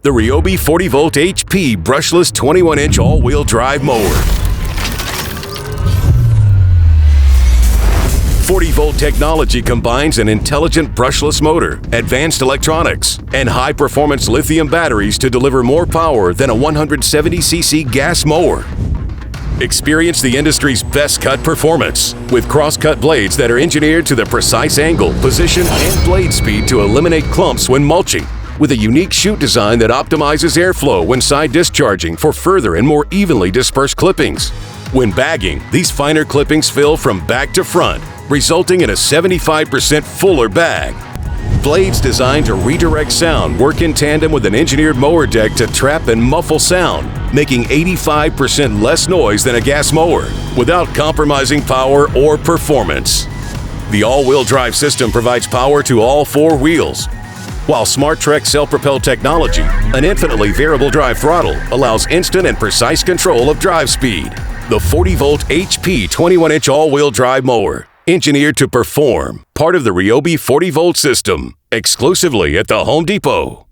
the RYOBI 40-volt HP Brushless 21-inch all-wheel drive mower. 40-volt technology combines an intelligent brushless motor, advanced electronics, and high-performance lithium batteries to deliver more power than a 170cc gas mower. Experience the industry's best cut performance with cross-cut blades that are engineered to the precise angle, position, and blade speed to eliminate clumps when mulching, with a unique chute design that optimizes airflow when side discharging for further and more evenly dispersed clippings. When bagging, these finer clippings fill from back to front, resulting in a 75% fuller bag. Blades designed to redirect sound work in tandem with an engineered mower deck to trap and muffle sound, making 85% less noise than a gas mower, without compromising power or performance. The all-wheel drive system provides power to all four wheels, while SmartTrek self-propelled technology, an infinitely variable drive throttle, allows instant and precise control of drive speed. The 40-volt HP 21-inch all-wheel drive mower, engineered to perform, part of the RYOBI 40-volt system, exclusively at the Home Depot.